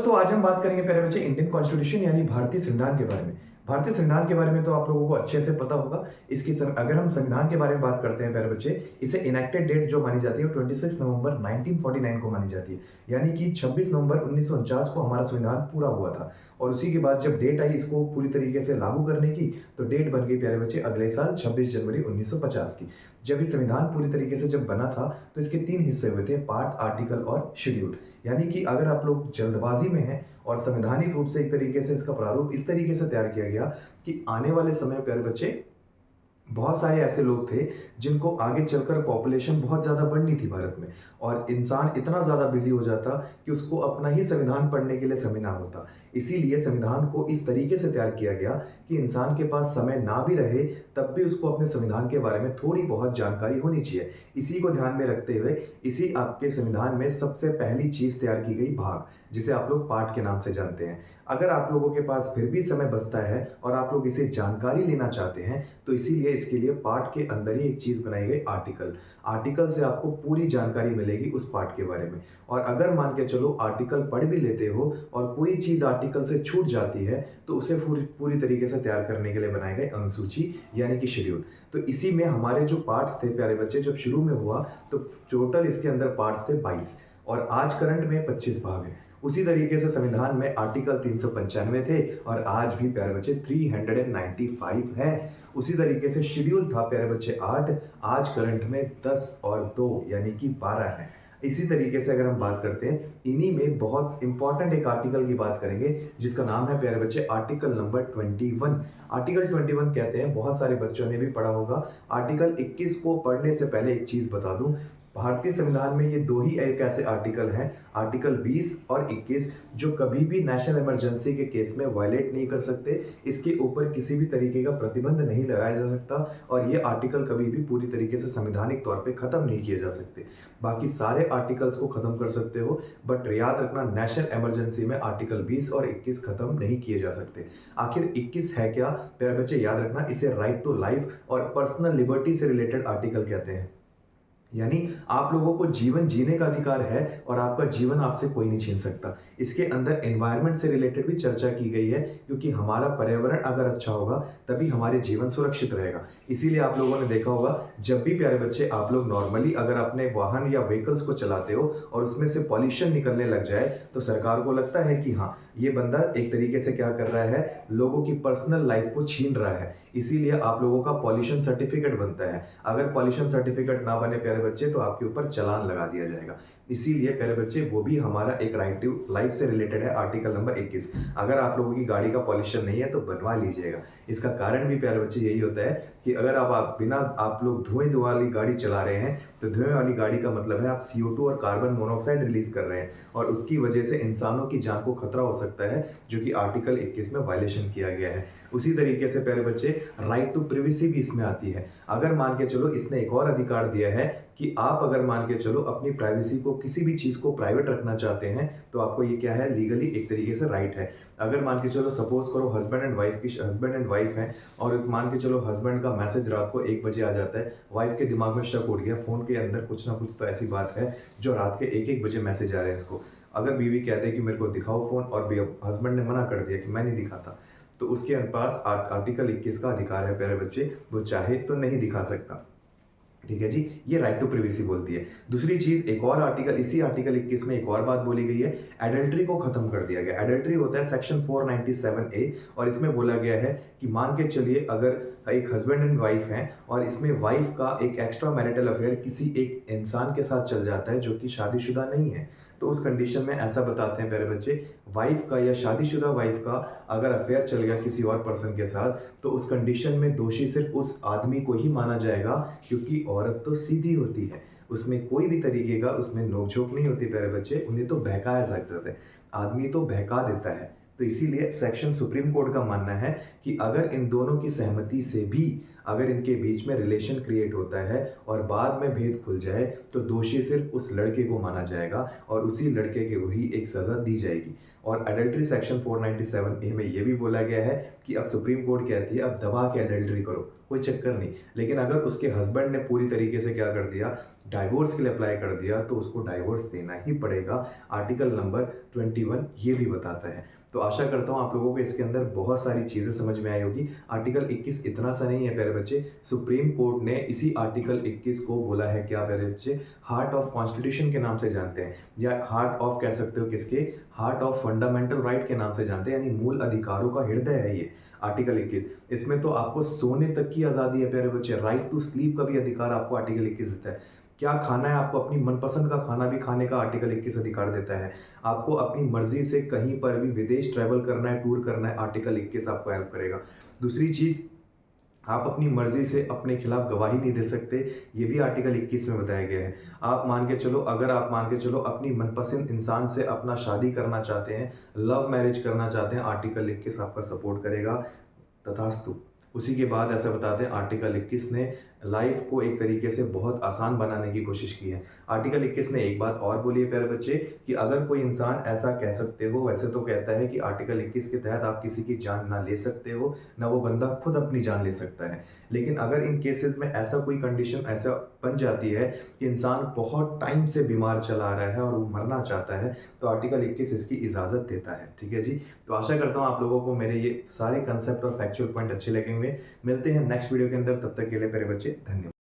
तो आज हम बात करेंगे प्यारे बच्चे इंडियन कॉन्स्टिट्यूशन यानी भारतीय संविधान के बारे में। भारतीय संविधान के बारे में तो आप लोगों को अच्छे से पता होगा। अगर हम संविधान के बारे में बात करते हैं प्यारे बच्चे, इसे इनेक्टेड डेट जो मानी जाती है वो 26 नवंबर 1949 को मानी जाती है। यानी कि 26 नवंबर 1949 को हमारा संविधान पूरा हुआ था और उसी के बाद जब डेट आई इसको पूरी तरीके से लागू करने की, तो डेट बन गई प्यारे बच्चे अगले साल 26 जनवरी 1950 की। जब ये संविधान पूरी तरीके से जब बना था तो इसके 3 हिस्से हुए थे, पार्ट, आर्टिकल और शेड्यूल। यानी कि अगर आप लोग जल्दबाजी में हैं और संवैधानिक रूप से एक तरीके से इसका प्रारूप इस तरीके से तैयार किया गया कि आने वाले समय प्यारे बच्चे बहुत सारे ऐसे लोग थे जिनको आगे चलकर पॉपुलेशन बहुत ज़्यादा बढ़नी थी भारत में, और इंसान इतना ज़्यादा बिजी हो जाता कि उसको अपना ही संविधान पढ़ने के लिए समय ना होता। इसीलिए संविधान को इस तरीके से तैयार किया गया कि इंसान के पास समय ना भी रहे तब भी उसको अपने संविधान के बारे में थोड़ी बहुत जानकारी होनी चाहिए। इसी को ध्यान में रखते हुए इसी आपके संविधान में सबसे पहली चीज़ तैयार की गई, भाग, जिसे आप लोग पाठ के नाम से जानते हैं। अगर आप लोगों के पास फिर भी समय बचता है और आप लोग इसे जानकारी लेना चाहते हैं तो इसीलिए इसके लिए पार्ट के अंदर ही एक चीज बनाई गई, आर्टिकल। आर्टिकल से आपको पूरी जानकारी मिलेगी उस पार्ट के बारे में। और अगर मान के चलो आर्टिकल पढ़ भी लेते हो और कोई चीज आर्टिकल से छूट जाती है तो उसे पूरी तरीके से तैयार करने के लिए बनाई गई अनुसूची यानी कि शेड्यूल। तो इसी में हमारे जो पार्ट्स थे प्यारे बच्चे, जब शुरू में हुआ तो टोटल इसके अंदर पार्ट्स थे 22 और आज करंट में 25 भाग है। उसी तरीके से संविधान में आर्टिकल 395 थे और आज भी प्यारे बच्चे 395 है। उसी तरीके से शेड्यूल था प्यारे बच्चे 8, आज करंट में 10 और 2 यानी कि 12 है। इसी तरीके से अगर हम बात करते हैं, इन्हीं में बहुत इंपॉर्टेंट एक आर्टिकल की बात करेंगे जिसका नाम है प्यारे बच्चे आर्टिकल नंबर 21। आर्टिकल 21 कहते हैं, बहुत सारे बच्चों ने भी पढ़ा होगा। आर्टिकल 21 को पढ़ने से पहले एक चीज बता दूं, भारतीय संविधान में ये दो ही एक ऐसे आर्टिकल हैं, आर्टिकल 20 और 21, जो कभी भी नेशनल इमरजेंसी के केस में वायलेट नहीं कर सकते। इसके ऊपर किसी भी तरीके का प्रतिबंध नहीं लगाया जा सकता और ये आर्टिकल कभी भी पूरी तरीके से संवैधानिक तौर पे खत्म नहीं किए जा सकते। बाकी सारे आर्टिकल्स को खत्म कर सकते हो, बट याद रखना नेशनल इमरजेंसी में आर्टिकल 20 और 21 खत्म नहीं किए जा सकते। आखिर 21 है क्या प्यारे बच्चे, याद रखना, इसे राइट टू लाइफ और पर्सनल लिबर्टी से रिलेटेड आर्टिकल कहते हैं। यानी आप लोगों को जीवन जीने का अधिकार है और आपका जीवन आपसे कोई नहीं छीन सकता। इसके अंदर एनवायरनमेंट से रिलेटेड भी चर्चा की गई है, क्योंकि हमारा पर्यावरण अगर अच्छा होगा तभी हमारे जीवन सुरक्षित रहेगा। इसीलिए आप लोगों ने देखा होगा, जब भी प्यारे बच्चे आप लोग नॉर्मली अगर अपने वाहन या व्हीकल्स को चलाते हो और उसमें से पॉल्यूशन निकलने लग जाए तो सरकार को लगता है कि हाँ, ये बंदा एक तरीके से क्या कर रहा है, लोगों की पर्सनल लाइफ को छीन रहा है। इसीलिए आप लोगों का पॉल्यूशन सर्टिफिकेट बनता है। अगर पॉल्यूशन सर्टिफिकेट ना बने प्यारे बच्चे तो आपके ऊपर चालान लगा दिया जाएगा। इसीलिए प्यारे बच्चे वो भी हमारा एक राइट टू लाइफ से रिलेटेड है, आर्टिकल नंबर 21। अगर आप लोगों की गाड़ी का पॉल्यूशन नहीं है तो बनवा लीजिएगा। इसका कारण भी प्यारे बच्चे यही होता है कि अगर बिना आप लोग धुएं वाली गाड़ी चला रहे हैं तो धुएं वाली गाड़ी का मतलब है आप CO2 और कार्बन मोनोऑक्साइड रिलीज कर रहे हैं और उसकी वजह से इंसानों की जान को खतरा हो सकता है, जो कि आर्टिकल 21 में वायलेशन किया गया है। उसी तरीके से प्यारे बच्चे राइट टू प्रिवेसी भी इसमें आती है। अगर मान के चलो इसने एक और अधिकार दिया है कि आप अगर मान के चलो अपनी प्राइवेसी को, किसी भी चीज को प्राइवेट रखना चाहते हैं तो आपको ये क्या है, लीगली एक तरीके से राइट है। अगर मान के चलो सपोज करो हस्बैंड एंड वाइफ हैं और मान के चलो हस्बैंड का मैसेज रात को 1 बजे आ जाता है, वाइफ के दिमाग में शक उठ गया, फोन के अंदर कुछ ना कुछ तो ऐसी बात है जो रात के 1-1 बजे मैसेज आ रहे हैं इसको। अगर बीवी कहते हैं कि मेरे को दिखाओ फोन और हस्बैंड ने मना कर दिया कि मैं नहीं दिखाता, तो उसके पास आर्टिकल 21 का अधिकार है प्यारे बच्चे, वो चाहे तो नहीं दिखा सकता। ठीक है जी, ये राइट टू प्रिवेसी बोलती है। दूसरी चीज, एक और आर्टिकल, इसी आर्टिकल 21 में एक और बात बोली गई है, एडल्ट्री को खत्म कर दिया गया। एडल्ट्री होता है सेक्शन 497A और इसमें बोला गया है कि मान के चलिए अगर एक हस्बैंड एंड वाइफ हैं और इसमें वाइफ का एक एक्स्ट्रा मैरिटल अफेयर किसी एक इंसान के साथ चल जाता है जो कि शादीशुदा नहीं है, तो उस कंडीशन में ऐसा बताते हैं प्यारे बच्चे, वाइफ का या शादीशुदा वाइफ का अगर अफेयर चल गया किसी और पर्सन के साथ तो उस कंडीशन में दोषी सिर्फ उस आदमी को ही माना जाएगा, क्योंकि औरत तो सीधी होती है, उसमें कोई भी तरीके का उसमें नोकझोंक नहीं होती प्यारे बच्चे, उन्हें तो बहकाया जा सकता है। आदमी तो बहका देता है, तो इसीलिए सेक्शन सुप्रीम कोर्ट का मानना है कि अगर इन दोनों की सहमति से भी अगर इनके बीच में रिलेशन क्रिएट होता है और बाद में भेद खुल जाए तो दोषी सिर्फ उस लड़के को माना जाएगा और उसी लड़के को ही एक सज़ा दी जाएगी। और अडल्ट्री सेक्शन 497A में ये भी बोला गया है कि अब सुप्रीम कोर्ट कहती है अब दबा के अडल्ट्री करो, कोई चक्कर नहीं। लेकिन अगर उसके हस्बैंड ने पूरी तरीके से क्या कर दिया, डाइवोर्स के लिए अप्लाई कर दिया, तो उसको डाइवोर्स देना ही पड़ेगा। आर्टिकल नंबर 21 ये भी बताता है। तो आशा करता हूँ आप लोगों को इसके अंदर बहुत सारी चीज़ें समझ में आई होगी। आर्टिकल 21 इतना सा नहीं है प्यारे बच्चे, सुप्रीम कोर्ट ने इसी आर्टिकल 21 को बोला है क्या प्यारे बच्चे, हार्ट ऑफ कॉन्स्टिट्यूशन के नाम से जानते हैं, या हार्ट ऑफ कह सकते हो किसके, हार्ट ऑफ फंडामेंटल राइट के नाम से जानते हैं, यानी मूल अधिकारों का हृदय है ये आर्टिकल 21। इसमें तो आपको सोने तक की आज़ादी है प्यारे बच्चे, राइट टू स्लीप का भी अधिकार आपको आर्टिकल 21 देता है। क्या खाना है आपको अपनी मनपसंद का खाना भी खाने का आर्टिकल 21 अधिकार देता है। आपको अपनी मर्जी से कहीं पर भी विदेश ट्रैवल करना है, टूर करना है, आर्टिकल 21 आपको हेल्प करेगा। दूसरी चीज़, आप अपनी मर्जी से अपने खिलाफ गवाही नहीं दे सकते, ये भी आर्टिकल 21 में बताया गया है। आप मान के चलो, अगर आप मान के चलो अपनी मनपसंद इंसान से अपना शादी करना चाहते हैं, लव मैरिज करना चाहते हैं, आर्टिकल 21 आपका सपोर्ट करेगा, तथास्तु। उसी के बाद ऐसा बताते हैं आर्टिकल 21 ने लाइफ को एक तरीके से बहुत आसान बनाने की कोशिश की है। आर्टिकल 21 ने एक बात और बोली है प्यारे बच्चे कि अगर कोई इंसान ऐसा कह सकते हो, वैसे तो कहता है कि आर्टिकल 21 के तहत आप किसी की जान ना ले सकते हो, ना वो बंदा खुद अपनी जान ले सकता है। लेकिन अगर इन केसेस में ऐसा कोई कंडीशन ऐसा बन जाती है कि इंसान बहुत टाइम से बीमार चला रहा है और वो मरना चाहता है, तो आर्टिकल 21 इसकी इजाज़त देता है। ठीक है जी। तो आशा करता हूँ आप लोगों को मेरे ये सारे कंसेप्ट और फैक्चुअल पॉइंट अच्छे लगेंगे। मिलते हैं नेक्स्ट वीडियो के अंदर, तब तक के लिए मेरे बच्चे धन्यवाद।